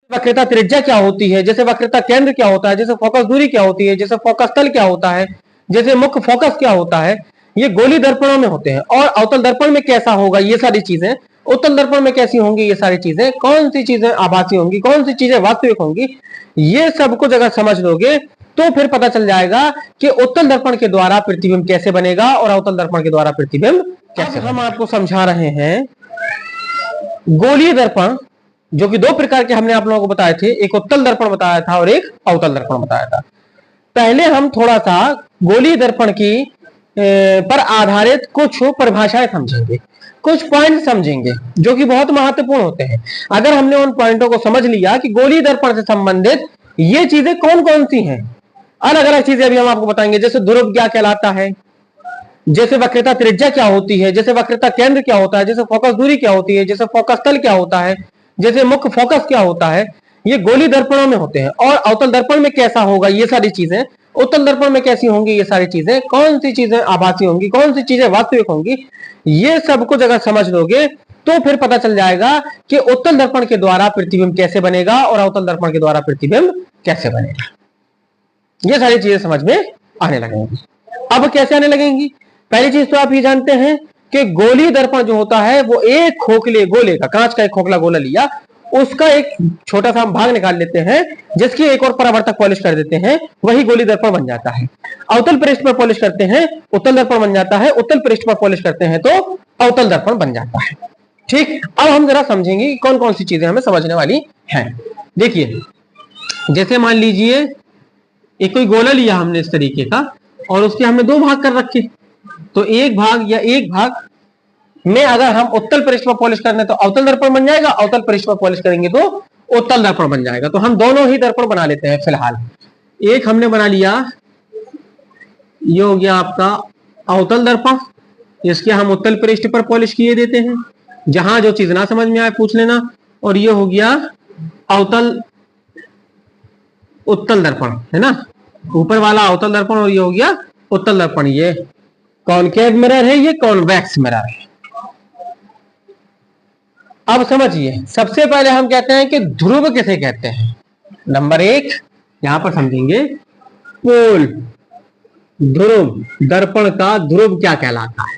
वक्रता त्रिज्या क्या होती है, जैसे वक्रता केंद्र क्या होता है, जैसे फोकस दूरी क्या होती है, जैसे फोकस तल क्या होता है, जैसे मुख्य फोकस क्या होता है, ये गोली दर्पणों में होते हैं। और अवतल दर्पण में कैसा होगा, ये सारी चीजें उत्तल दर्पण में कैसी होंगी, ये सारी चीजें, कौन सी चीजें आभासी होंगी, कौन सी चीजें वास्तविक होंगी, ये सब कुछ अगर समझ लोगे तो फिर पता चल जाएगा कि उत्तल दर्पण के द्वारा प्रतिबिंब कैसे बनेगा और अवतल दर्पण के द्वारा प्रतिबिंब कैसे। हम आपको समझा रहे हैं गोलीय दर्पण, जो कि दो प्रकार के हमने आप लोगों को बताए थे, एक उत्तल दर्पण बताया था और एक अवतल दर्पण बताया था। पहले हम थोड़ा सा गोलीय दर्पण की पर आधारित कुछ परिभाषाएं समझेंगे, कुछ पॉइंट समझेंगे जो कि बहुत महत्वपूर्ण होते हैं। अगर हमने उन पॉइंटों को समझ लिया कि गोलीय दर्पण से संबंधित ये चीजें कौन कौन सी हैं, अलग अलग चीजें अभी हम आपको बताएंगे, जैसे ध्रुव क्या कहलाता है, जैसे वक्रता त्रिज्या क्या होती है, जैसे वक्रता केंद्र क्या होता है, जैसे फोकस दूरी क्या होती है, जैसे फोकस तल क्या होता है, जैसे मुख्य फोकस क्या होता है, ये गोली दर्पणों में होते हैं। और अवतल दर्पण में कैसा होगा, ये सारी चीजें, उत्तल दर्पण में कैसी होंगी, ये सारी चीजें, कौन सी चीजें आभासी होंगी, कौन सी चीजें वास्तविक होंगी, ये सब कुछ अगर समझ लोगे तो फिर पता चल जाएगा कि उत्तल दर्पण के द्वारा प्रतिबिंब कैसे बनेगा और अवतल दर्पण के द्वारा प्रतिबिंब कैसे बनेगा। ये सारी चीजें समझ में आने लगेंगी। अब कैसे आने लगेंगी, पहली चीज तो आप ये जानते हैं कि गोली दर्पण जो होता है वो एक खोखले गोले का, कांच का एक खोखला गोला लिया, उसका एक छोटा सा हम भाग निकाल लेते हैं, जिसकी एक और परावर्तक पॉलिश कर देते हैं, वही गोली दर्पण बन जाता है। अवतल पृष्ठ पर पॉलिश करते हैं, उत्तल दर्पण बन जाता है, उत्तल पृष्ठ पर पॉलिश करते हैं तो अवतल दर्पण बन जाता है। ठीक, अब हम जरा समझेंगे कि कौन कौन सी चीजें हमें समझने वाली हैं। देखिए, जैसे मान लीजिए एक कोई गोला लिया हमने इस तरीके का और उसके हमने दो भाग कर रखे, तो एक भाग या एक भाग में अगर हम उत्तल पृष्ठ पर पॉलिश करने तो अवतल दर्पण बन जाएगा, अवतल पृष्ठ पर पॉलिश करेंगे तो उत्तल दर्पण बन जाएगा। तो हम दोनों ही दर्पण बना लेते हैं फिलहाल। एक हमने बना लिया, ये हो गया आपका अवतल दर्पण, इसके हम उत्तल पृष्ठ पर पॉलिश किए देते हैं, जहां जो चीज ना समझ में आए पूछ लेना। और ये हो गया अवतल उत्तल दर्पण, है ना, ऊपर वाला अवतल दर्पण और ये हो गया उत्तल दर्पण। ये कॉनकेव मिरर है, ये कॉन्वेक्स मिरर है। अब समझिए, सबसे पहले हम कहते हैं कि ध्रुव किसे कहते हैं। नंबर एक यहां पर समझेंगे, पोल, ध्रुव, दर्पण का ध्रुव क्या कहलाता है।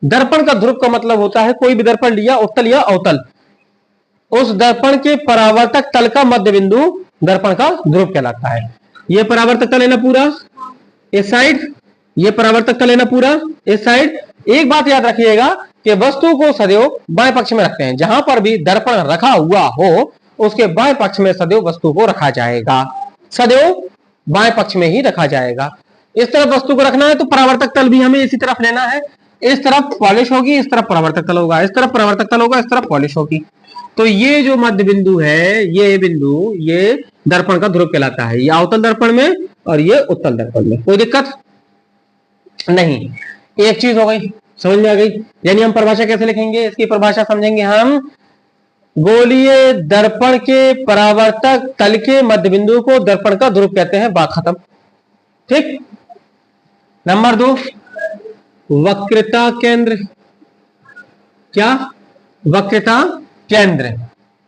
दर्पण का ध्रुव का मतलब होता है कोई भी दर्पण लिया, उत्तल या अवतल, उस दर्पण के परावर्तक तल का मध्य बिंदु दर्पण का ध्रुव कहलाता है। यह परावर्तक तल लेना पूरा इस साइड, ये परावर्तक तल लेना पूरा इस साइड। एक बात याद रखिएगा कि वस्तु को सदैव बाएं पक्ष में रखते हैं, जहां पर भी दर्पण रखा हुआ हो उसके बाएं पक्ष में सदैव वस्तु को रखा जाएगा, सदैव बाएं पक्ष में ही रखा जाएगा। इस तरफ वस्तु को रखना है तो परावर्तक तल भी हमें इसी तरफ लेना है, इस तरफ पॉलिश होगी, इस तरफ परावर्तक तल होगा, इस तरफ परावर्तक तल होगा, इस तरफ पॉलिश होगी। तो ये जो मध्य बिंदु है, ये बिंदु, ये दर्पण का ध्रुव कहलाता है। ये अवतल दर्पण में और ये उत्तल दर्पण में, कोई दिक्कत नहीं। एक चीज हो गई, समझ में आ गई। यानी हम परिभाषा कैसे लिखेंगे, इसकी परिभाषा समझेंगे हम, गोलीय दर्पण के परावर्तक तल के मध्य बिंदु को दर्पण का ध्रुव कहते हैं, बात खत्म। ठीक। नंबर दो, वक्रता केंद्र। क्या, वक्रता केंद्र।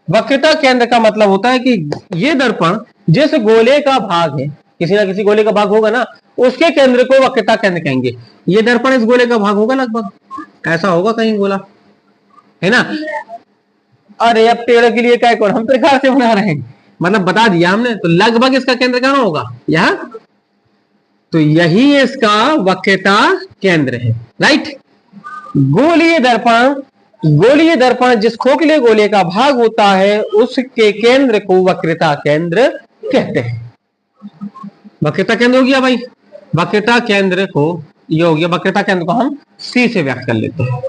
वक्रता केंद्र का मतलब होता है कि ये दर्पण जिस गोले का भाग है, किसी ना किसी गोले का भाग होगा ना, उसके केंद्र को वक्रता केंद्र कहेंगे। ये दर्पण इस गोले का भाग होगा, लगभग ऐसा होगा कहीं गोला, है ना। अरे अब पेड़ के लिए क्या कौन हम प्रकार से बना रहे हैं, मतलब बता दिया हमने, तो लगभग इसका केंद्र कहां होगा, यहां। तो यही इसका वक्रता केंद्र है, राइट। गोलीय दर्पण, गोलीय दर्पण जिस खोखले गोले का भाग होता है उसके केंद्र को वक्रता केंद्र कहते हैं। वक्रता केंद्र हो गया भाई, वक्रता केंद्र को, ये हो गया वक्रता केंद्र को हम C से व्यक्त कर लेते हैं,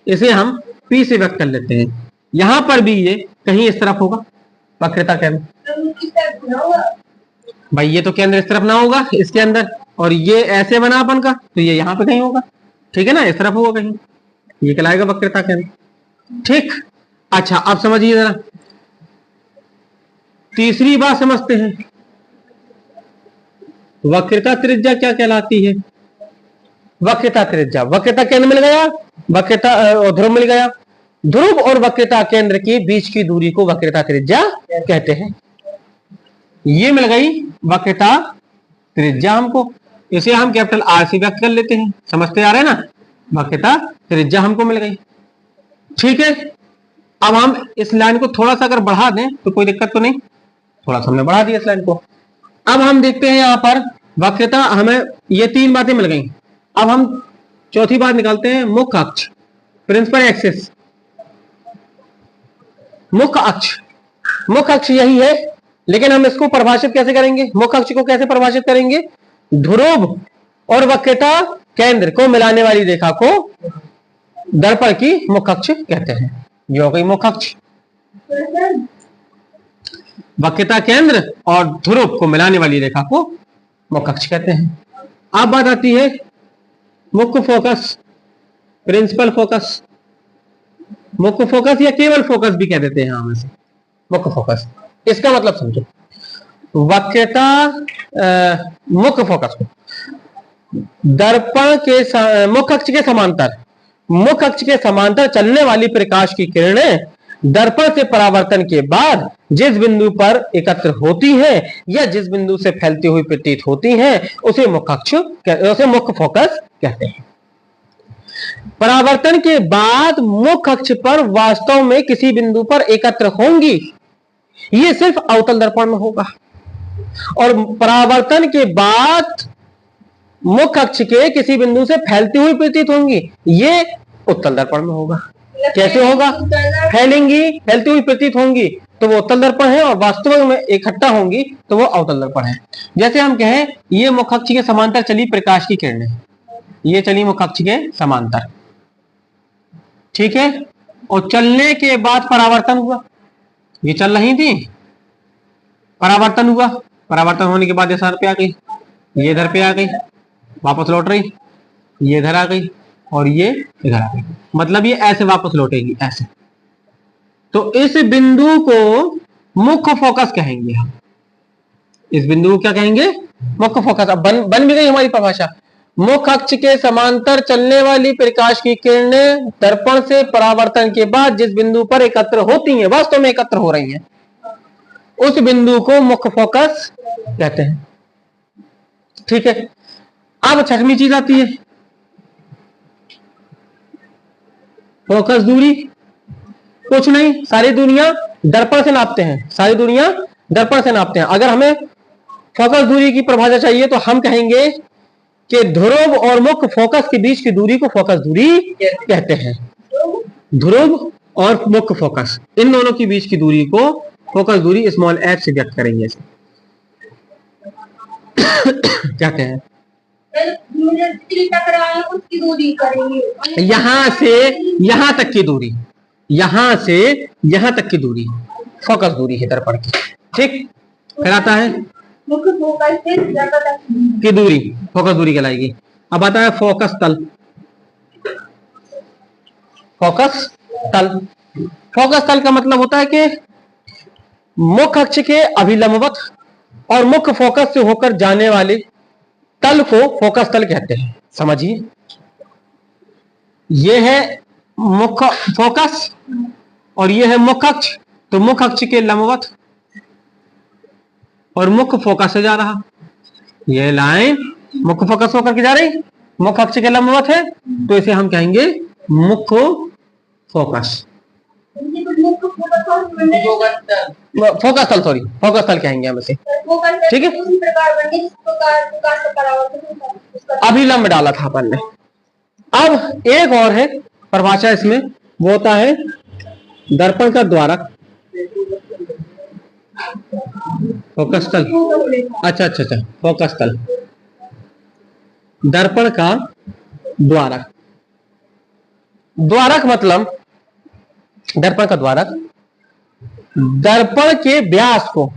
इसे हम P से व्यक्त कर लेते हैं। यहां पर भी ये कहीं इस तरफ होगा वक्रता केंद्र, भाई ये तो केंद्र इस तरफ ना होगा इसके अंदर, और ये ऐसे बना अपन का, तो ये यहां पे कहीं होगा, ठीक है ना, इस तरफ होगा कहीं, ये कहलाएगा वक्रता केंद्र। ठीक। अच्छा, अब समझिए जरा तीसरी बात समझते हैं, वक्रता त्रिज्या क्या कहलाती है। वक्रता त्रिज्या, वक्रता केंद्र मिल गया, वक्रता ध्रुव मिल गया, ध्रुव और वक्रता केंद्र के बीच की दूरी को वक्रता त्रिज्या कहते हैं। ये मिल गई वक्रता त्रिज्या हमको, इसे हम कैपिटल आर से व्यक्त कर लेते हैं। समझते आ रहे हैं ना, वक्रता त्रिज्या हमको मिल गई। ठीक है, अब हम इस लाइन को थोड़ा सा अगर बढ़ा दें तो कोई दिक्कत तो नहीं, थोड़ा सा हमने बढ़ा दिया इस लाइन को। अब हम देखते हैं यहां पर वक्रता, हमें ये तीन बातें मिल गई। अब हम चौथी बात निकालते हैं, मुख्य अक्ष, प्रिंसिपल एक्सिस। मुख्य अक्ष, मुख्य अक्ष यही है, लेकिन हम इसको परिभाषित कैसे करेंगे, मुख्य अक्ष को कैसे परिभाषित करेंगे, ध्रुव और वक्रता केंद्र को मिलाने वाली रेखा को दर्पण की मुख्य अक्ष कहते हैं। ये हो गई मुख्य अक्ष। वक्रता केंद्र और ध्रुव को मिलाने वाली रेखा को मुख्य अक्ष कहते हैं। अब बात आती है मुख्य फोकस, प्रिंसिपल फोकस। मुख्य फोकस या केवल फोकस भी कह देते हैं हम इसे, मुख्य फोकस। इसका मतलब समझो, वक्रता मुख्य फोकस को दर्पण के मुख्य अक्ष के समांतर, मुख्य अक्ष के समांतर चलने वाली प्रकाश की किरणें दर्पण से परावर्तन के बाद जिस बिंदु पर एकत्र होती हैं या जिस बिंदु से फैलती हुई प्रतीत होती हैं उसे मुख्य अक्ष, उसे मुख्य फोकस कहते हैं। परावर्तन के बाद मुख्य अक्ष पर वास्तव में किसी बिंदु पर एकत्र होंगी, ये सिर्फ अवतल दर्पण में होगा। और परावर्तन के बाद मुख्य अक्ष के किसी बिंदु से फैलती हुई प्रतीत होंगी, ये उत्तल दर्पण में होगा। कैसे होगा, फैलेंगी, फैलती हुई प्रतीत होंगी तो वो उत्तल दर्पण है, और वास्तव में इकट्ठा होंगी तो वो अवतल दर्पण है। जैसे हम कहें ये मुख्य अक्ष के समांतर चली प्रकाश की किरणें, ये चली मुख्य अक्ष के समांतर, ठीक है, और चलने के बाद परावर्तन हुआ, ये चल रही थी, परावर्तन हुआ, परावर्तन होने के बाद ये सर पे आ गई, ये इधर पे आ गई, वापस लौट रही, ये इधर आ गई और ये इधर आ गई, मतलब ये ऐसे वापस लौटेगी ऐसे। तो इस बिंदु को मुख्य फोकस कहेंगे हम, इस बिंदु को क्या कहेंगे, मुख्य फोकस। अब बन भी गई हमारी परिभाषा। मुख्य अक्ष के समांतर चलने वाली प्रकाश की किरणें दर्पण से परावर्तन के बाद जिस बिंदु पर एकत्र होती हैं, वास्तव में एकत्र हो रही हैं, उस बिंदु को मुख्य फोकस कहते हैं। ठीक है, अब छठवीं चीज आती है फोकस दूरी। कुछ नहीं, सारी दूरियां दर्पण से नापते हैं, सारी दूरियां दर्पण से नापते हैं। अगर हमें फोकस दूरी की परिभाषा चाहिए तो हम कहेंगे कि ध्रुव और मुख्य फोकस के बीच की दूरी को फोकस दूरी कहते हैं। ध्रुव और मुख्य फोकस, इन दोनों के बीच की दूरी को फोकस दूरी स्मॉल एच से व्यक्त करेंगे। क्या कहें, उसकी दूरी करेंगे, यहां से यहां तक की दूरी, यहां से यहां तक की दूरी फोकस दूरी है दर्पण की। ठीक, फिर आता है मुख्य फोकस से ज्यादा तक की दूरी फोकस दूरी कहलाएगी। अब आता है फोकस तल। फोकस तल, फोकस तल का मतलब होता है कि मुख्य अक्ष के अभिलंबवत और मुख्य फोकस से होकर जाने वाले तल को फोकस तल कहते हैं। समझिए, यह है मुख्य फोकस और यह है मुख्य अक्ष। तो मुख्य अक्ष के लंबवत और मुख्य फोकस से जा रहा, यह लाइन मुख्य फोकस होकर के जा रही, मुख्य अक्ष के लंबवत है, तो इसे हम कहेंगे मुख्य फोकस। फोकस तल, सॉरी फोकस तल कहेंगे हम इसे। ठीक है, अभिलंब डाला था अपन ने। अब एक और है परिभाषा इसमें, वो होता है दर्पण का द्वारक। फोकस तल, अच्छा अच्छा अच्छा, फोकस तल, दर्पण का द्वारक। द्वारक मतलब दर्पण का द्वारक दर्पण के व्यास को,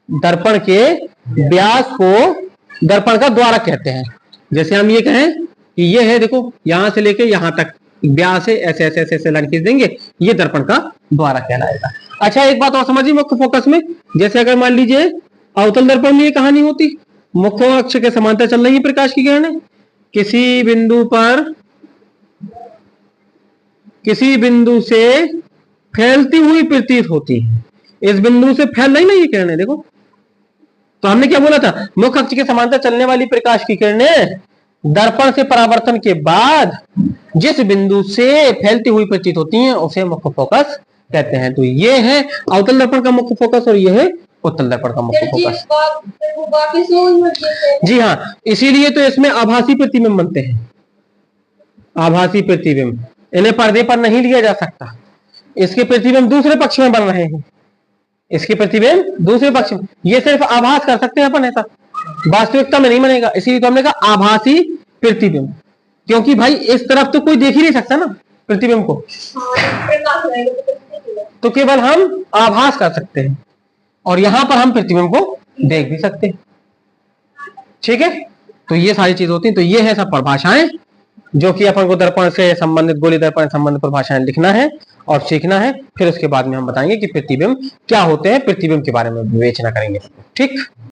दर्पण के व्यास को दर्पण का द्वारक कहते हैं। जैसे हम ये कहें कि ये है, देखो यहां से लेके यहां तक व्यास है, ऐसे ऐसे ऐसे ऐसे लाइन खींच देंगे, ये दर्पण का द्वारक कहलाएगा। अच्छा, एक बात और समझिए मुख्य फोकस में, जैसे अगर मान लीजिए अवतल दर्पण में ये कहानी होती, मुख्य अक्ष के समांतर चल रही है प्रकाश की किरणें, किसी बिंदु पर किसी बिंदु से फैलती हुई प्रतीत होती है। इस बिंदु से फैल रही ना ये किरणें, देखो। तो हमने क्या बोला था, मुख्य अक्ष के समांतर चलने वाली प्रकाश की किरणें दर्पण से परावर्तन के बाद जिस बिंदु से फैलती हुई प्रतीत होती हैं उसे मुख्य फोकस कहते हैं। तो ये है अवतल दर्पण का मुख्य फोकस और ये है उत्तल दर्पण का मुख्य फोकस। जी हाँ, इसीलिए तो इसमें आभासी प्रतिबिंब बनते हैं। आभासी प्रतिबिंब, इन्हें पर्दे पर नहीं लिया जा सकता। इसके प्रतिबिंब दूसरे पक्ष में बन रहे हैं, इसके प्रतिबिंब दूसरे पक्ष में, ये सिर्फ आभास कर सकते हैं अपन, ऐसा वास्तविकता में नहीं बनेगा। इसीलिए तो हमने कहा आभासी प्रतिबिंब, क्योंकि भाई इस तरफ तो कोई देख ही नहीं सकता ना प्रतिबिंब को, तो केवल हम आभास कर सकते हैं और यहां पर हम प्रतिबिंब को देख भी सकते हैं। ठीक है, तो ये सारी चीज होती हैं। तो ये है सब परिभाषाएं जो कि अपन को दर्पण से संबंधित, गोलीय दर्पण से संबंधित परिभाषाएं लिखना है और सीखना है। फिर उसके बाद में हम बताएंगे कि प्रतिबिंब क्या होते हैं, प्रतिबिंब के बारे में विवेचना करेंगे। ठीक।